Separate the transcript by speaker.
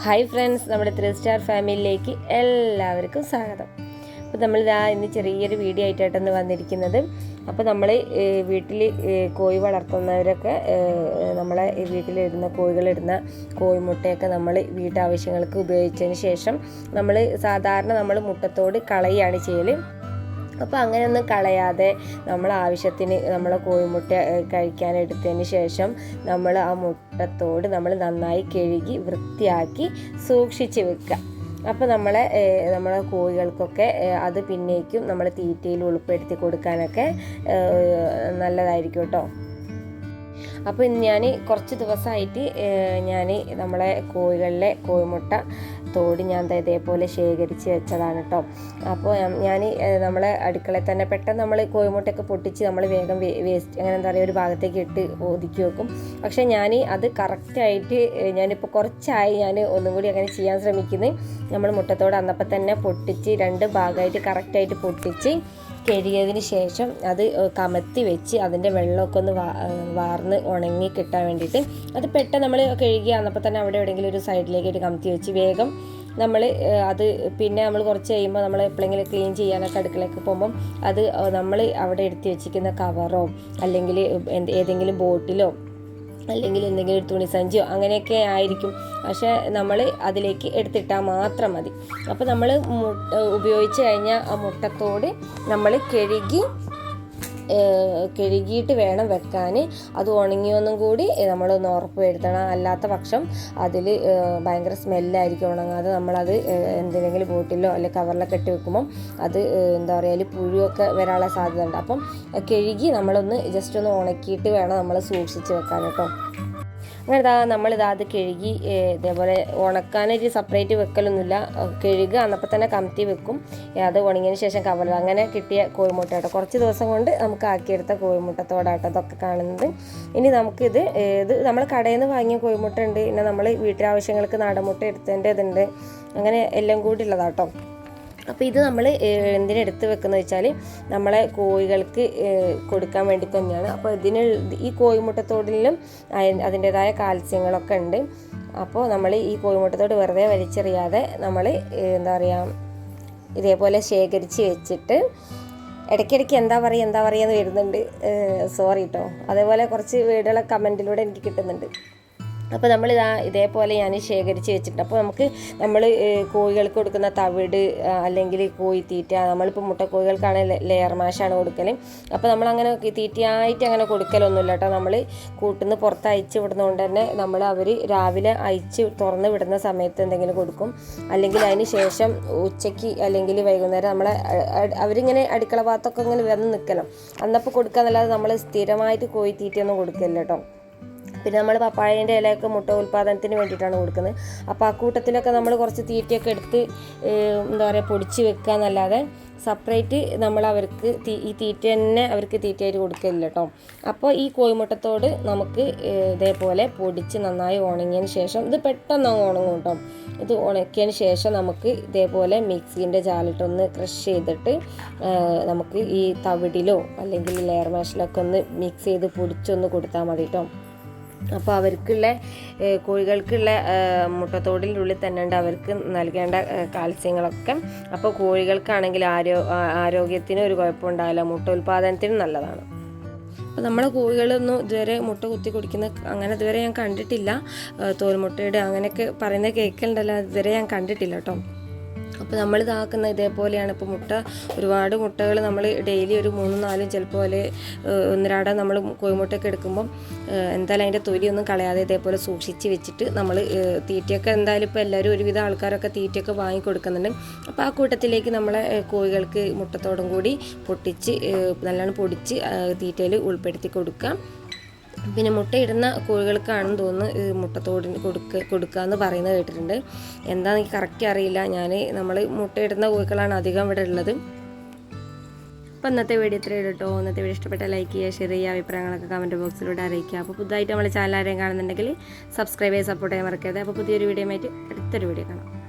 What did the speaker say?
Speaker 1: Hi friends, നമ്മുടെ 3 star ഫാമിലിയിലേക്ക് എല്ലാവർക്കും സ്വാഗതം. അപ്പോൾ നമ്മളിതാ ഇന്ന് ചെറിയൊരു വീഡിയോ ആയിട്ടാണ് വന്നിരിക്കുന്നത്. അപ്പോൾ നമ്മൾ വീട്ടിൽ കോഴി വളർത്തുന്നവരൊക്കെ നമ്മളെ വീട്ടിലിടുന്ന കോഴികളിടുന്ന കോഴിമുട്ടയൊക്കെ നമ്മൾ വീട്ടാവശ്യങ്ങൾക്ക് ഉപയോഗിച്ചതിന് ശേഷം നമ്മൾ മുട്ടത്തോട് കളയുകയാണ് ചെയ്യൽ. അപ്പോൾ അങ്ങനെയൊന്നും കളയാതെ നമ്മൾ ആവശ്യത്തിന് നമ്മളെ കോഴിമുട്ട കഴിക്കാനെടുത്തതിന് ശേഷം നമ്മൾ ആ മുട്ടത്തോട് നമ്മൾ നന്നായി കഴുകി വൃത്തിയാക്കി സൂക്ഷിച്ച് വെക്കുക. അപ്പോൾ നമ്മളെ കോഴികൾക്കൊക്കെ അത് പിന്നേക്കും നമ്മൾ തീറ്റയിൽ ഉൾപ്പെടുത്തി കൊടുക്കാനൊക്കെ നല്ലതായിരിക്കും കേട്ടോ. അപ്പോൾ ഇന്ന് ഞാൻ കുറച്ച് ദിവസമായിട്ട് നമ്മളെ കോഴികളിലെ കോഴിമുട്ട തോട് ഞാൻ ഇതേപോലെ ശേഖരിച്ച് വെച്ചതാണ് കേട്ടോ. അപ്പോൾ ഞാൻ നമ്മളെ അടുക്കളയിൽ തന്നെ പെട്ടെന്ന് നമ്മൾ കോഴിമുട്ടയൊക്കെ പൊട്ടിച്ച് നമ്മൾ വേഗം വേസ്റ്റ് അങ്ങനെ എന്താ പറയുക ഒരു ഭാഗത്തേക്ക് ഇട്ട് ഒതുക്കി വെക്കും. പക്ഷേ ഞാൻ അത് കറക്റ്റായിട്ട് ഞാനിപ്പോൾ കുറച്ചായി ഞാൻ ഒന്നും കൂടി അങ്ങനെ ചെയ്യാൻ ശ്രമിക്കുന്നത്. നമ്മൾ മുട്ടത്തോട് അന്നപ്പം തന്നെ പൊട്ടിച്ച് 2 ഭാഗമായിട്ട് കറക്റ്റായിട്ട് പൊട്ടിച്ച് കഴുകിയതിന് ശേഷം അത് കമത്തി വെച്ച് അതിൻ്റെ വെള്ളമൊക്കെ ഒന്ന് വാർന്ന് ഉണങ്ങി കിട്ടാൻ വേണ്ടിയിട്ട് അത് പെട്ടെന്ന് നമ്മൾ കഴുകി അന്നപ്പോൾ തന്നെ അവിടെ എവിടെയെങ്കിലും ഒരു സൈഡിലേക്കായിട്ട് കമത്തി വെച്ച് വേഗം നമ്മൾ അത് പിന്നെ നമ്മൾ കുറച്ച് കഴിയുമ്പോൾ നമ്മൾ എപ്പോഴെങ്കിലും ക്ലീൻ ചെയ്യാനൊക്കെ അടുക്കളയൊക്കെ പോകുമ്പം അത് നമ്മൾ അവിടെ എടുത്ത് വെച്ചിരിക്കുന്ന കവറോ അല്ലെങ്കിൽ ഏതെങ്കിലും ബോട്ടിലോ അല്ലെങ്കിൽ എന്തെങ്കിലും ഒരു തുണിസഞ്ചിയോ അങ്ങനെയൊക്കെ ആയിരിക്കും. പക്ഷേ നമ്മൾ അതിലേക്ക് എടുത്തിട്ടാൽ മാത്രം മതി. അപ്പോൾ നമ്മൾ ഉപയോഗിച്ച് കഴിഞ്ഞാൽ ആ മുട്ടത്തോട് നമ്മൾ കഴുകിയിട്ട് വേണം വെക്കാൻ. അത് ഉണങ്ങിയൊന്നും കൂടി നമ്മളൊന്ന് ഉറപ്പ് വരുത്തണം. അല്ലാത്ത പക്ഷം അതിൽ ഭയങ്കര സ്മെല്ലായിരിക്കും ഉണങ്ങാതെ. നമ്മളത് എന്തെങ്കിലും ബോട്ടിലോ അല്ലെങ്കിൽ കവറിലൊക്കെ ഇട്ട് വെക്കുമ്പം അത് എന്താ പറയുക പുഴുവൊക്കെ വരാനുള്ള സാധ്യത ഉണ്ട്. അപ്പം കഴുകി നമ്മളൊന്ന് ജസ്റ്റ് ഒന്ന് ഉണക്കിയിട്ട് വേണം നമ്മൾ സൂക്ഷിച്ച് വെക്കാൻ കേട്ടോ. അങ്ങനെ അത് കഴുകി ഇതേപോലെ ഉണക്കാനൊരു സെപ്പറേറ്റ് വെക്കലൊന്നുമില്ല. കഴുകുക അന്നപ്പോൾ തന്നെ കമത്തി വെക്കും. അത് ഉണങ്ങിയതിന് ശേഷം കവറിൽ അങ്ങനെ കിട്ടിയ കോഴിമുട്ട കേട്ടോ. കുറച്ച് ദിവസം കൊണ്ട് നമുക്ക് ആക്കിയെടുത്ത കോഴിമുട്ടത്തോടാട്ടോ ഇതൊക്കെ കാണുന്നത്. ഇനി നമുക്കിത് നമ്മൾ കടയിൽ നിന്ന് വാങ്ങിയ കോഴിമുട്ട ഉണ്ട്, പിന്നെ നമ്മൾ വീട്ടിലാവശ്യങ്ങൾക്ക് നാടൻ മുട്ട എടുത്തതിൻ്റെതുണ്ട്, അങ്ങനെ എല്ലാം കൂടി ഉള്ളതാട്ടോ. അപ്പോൾ ഇത് നമ്മൾ എന്തിനെടുത്ത് വെക്കുന്നത് വെച്ചാൽ നമ്മളെ കോഴികൾക്ക് കൊടുക്കാൻ വേണ്ടി തന്നെയാണ്. അപ്പോൾ ഈ കോഴിമുട്ടത്തോടിലും അതിൻ്റേതായ കാൽസ്യങ്ങളൊക്കെ ഉണ്ട്. അപ്പോൾ നമ്മൾ ഈ കോഴിമുട്ടത്തോട് വെറുതെ വലിച്ചെറിയാതെ നമ്മൾ എന്താ പറയുക ഇതേപോലെ ശേഖരിച്ച് വെച്ചിട്ട് ഇടയ്ക്കിടയ്ക്ക് എന്താ പറയുക എന്ന് വരുന്നുണ്ട്, സോറി കേട്ടോ. അതേപോലെ കുറച്ച് വീടുകളെ കമൻറ്റിലൂടെ എനിക്ക് കിട്ടുന്നുണ്ട്. അപ്പോൾ ഇതേപോലെ ഞാൻ ശേഖരിച്ച് വെച്ചിട്ടുണ്ട്. അപ്പോൾ നമ്മൾ കോഴികൾക്ക് കൊടുക്കുന്ന തവിട് അല്ലെങ്കിൽ കോഴിത്തീറ്റ, നമ്മളിപ്പോൾ മുട്ടക്കോഴികൾക്കാണ് ലെയർ മാഷാണ് കൊടുക്കൽ. അപ്പോൾ നമ്മളങ്ങനെ തീറ്റയായിട്ട് അങ്ങനെ കൊടുക്കലൊന്നുമില്ല കേട്ടോ. നമ്മൾ കൂട്ടുന്ന പുറത്ത് അയച്ച് വിടുന്നതുകൊണ്ട് തന്നെ അവർ രാവിലെ അയച്ച് തുറന്ന് വിടുന്ന സമയത്ത് എന്തെങ്കിലും കൊടുക്കും. അല്ലെങ്കിൽ അതിന് ശേഷം ഉച്ചയ്ക്ക് അല്ലെങ്കിൽ വൈകുന്നേരം അവരിങ്ങനെ അടുക്കള ഭാഗത്തൊക്കെ ഇങ്ങനെ വന്ന് നിൽക്കണം, അന്നപ്പോൾ കൊടുക്കാന്നല്ലാതെ നമ്മൾ സ്ഥിരമായിട്ട് കോഴിത്തീറ്റയൊന്നും കൊടുക്കില്ല കേട്ടോ. പിന്നെ നമ്മൾ പപ്പായേൻ്റെ ഇലയൊക്കെ മുട്ട ഉൽപ്പാദനത്തിന് വേണ്ടിയിട്ടാണ് കൊടുക്കുന്നത്. അപ്പോൾ ആ കൂട്ടത്തിലൊക്കെ നമ്മൾ കുറച്ച് തീറ്റയൊക്കെ എടുത്ത് എന്താ പറയുക പൊടിച്ച് വെക്കുക എന്നല്ലാതെ സെപ്പറേറ്റ് നമ്മൾ ഈ തീറ്റ തന്നെ അവർക്ക് തീറ്റയായിട്ട് കൊടുക്കില്ല കേട്ടോ. അപ്പോൾ ഈ കോഴിമുട്ടത്തോട് നമുക്ക് ഇതേപോലെ പൊടിച്ച് നന്നായി ഉണങ്ങിയതിന് ശേഷം ഇത് പെട്ടെന്ന് ഉണങ്ങും കേട്ടോ. ഇത് ഉണക്കിയതിന് ശേഷം നമുക്ക് ഇതേപോലെ മിക്സിൻ്റെ ജാലിട്ടൊന്ന് ക്രഷ് ചെയ്തിട്ട് നമുക്ക് ഈ തവിടിലോ അല്ലെങ്കിൽ ലെയർ മാഷിലൊക്കെ ഒന്ന് മിക്സ് ചെയ്ത് പൊടിച്ചൊന്ന് കൊടുത്താൽ മതി കേട്ടോ. അപ്പോൾ കോഴികൾക്കുള്ള മുട്ടത്തോടിൻ്റെ ഉള്ളിൽ തന്നെ ഉണ്ട് അവർക്ക് നൽകേണ്ട കാൽസ്യങ്ങളൊക്കെ. അപ്പോൾ കോഴികൾക്കാണെങ്കിൽ ആരോഗ്യത്തിന് ഒരു കുഴപ്പമുണ്ടാവില്ല, മുട്ട ഉൽപ്പാദനത്തിനും നല്ലതാണ്. അപ്പോൾ നമ്മളെ കോഴികളൊന്നും ഇതുവരെ മുട്ട കുത്തി കുടിക്കുന്ന അങ്ങനെ ഇതുവരെ ഞാൻ കണ്ടിട്ടില്ല. തോൽമുട്ടയുടെ അങ്ങനെയൊക്കെ പറയുന്ന കേൾക്കലുണ്ടല്ലോ, ഇതുവരെ ഞാൻ കണ്ടിട്ടില്ല കേട്ടോ. അപ്പോൾ നമ്മൾ ഇതാക്കുന്ന ഇതേപോലെയാണ്. ഇപ്പോൾ ഒരുപാട് മുട്ടകൾ നമ്മൾ ഡെയിലി ഒരു 3-4 ചിലപ്പോൾ 1-2 നമ്മൾ കോഴിമുട്ടയൊക്കെ എടുക്കുമ്പം എന്തായാലും അതിൻ്റെ തൊലിയൊന്നും കളയാതെ ഇതേപോലെ സൂക്ഷിച്ച് വെച്ചിട്ട് നമ്മൾ തീറ്റയൊക്കെ എന്തായാലും ഇപ്പോൾ എല്ലാവരും ഒരുവിധ ആൾക്കാരൊക്കെ തീറ്റയൊക്കെ വാങ്ങിക്കൊടുക്കുന്നുണ്ട്. അപ്പോൾ ആ കൂട്ടത്തിലേക്ക് നമ്മളെ കോഴികൾക്ക് മുട്ടത്തോടും കൂടി പൊട്ടിച്ച് നല്ലോണം പൊടിച്ച് തീറ്റയിൽ ഉൾപ്പെടുത്തി കൊടുക്കാം. പിന്നെ മുട്ടയിടുന്ന കോഴികൾക്കാണെന്ന് തോന്നുന്നു മുട്ടത്തോടിന് കൊടുക്കുക എന്ന് പറയുന്നത് കേട്ടിട്ടുണ്ട്. എന്താണെന്ന് എനിക്ക് കറക്റ്റ് അറിയില്ല. നമ്മൾ മുട്ടയിടുന്ന കോഴികളാണ് അധികം ഇവിടെ ഉള്ളത്. അപ്പോൾ ഇന്നത്തെ വീഡിയോ ഇത്രയും കേട്ടോ. ഇന്നത്തെ വീഡിയോ ഇഷ്ടപ്പെട്ട ലൈക്ക് ചെയ്യുക, ഷെയർ ചെയ്യുക, അഭിപ്രായങ്ങളൊക്കെ കമൻറ്റ് ബോക്സിലൂടെ അറിയിക്കുക. അപ്പോൾ പുതുതായിട്ട് നമ്മളെ ചാനൽ ആരെയും കാണുന്നുണ്ടെങ്കിൽ സബ്സ്ക്രൈബ് ചെയ്ത് സപ്പോർട്ട് ചെയ്യാൻ മറക്കരുത്. അപ്പോൾ പുതിയൊരു വീഡിയോ ആയിട്ട് അടുത്തൊരു വീഡിയോ കാണാം.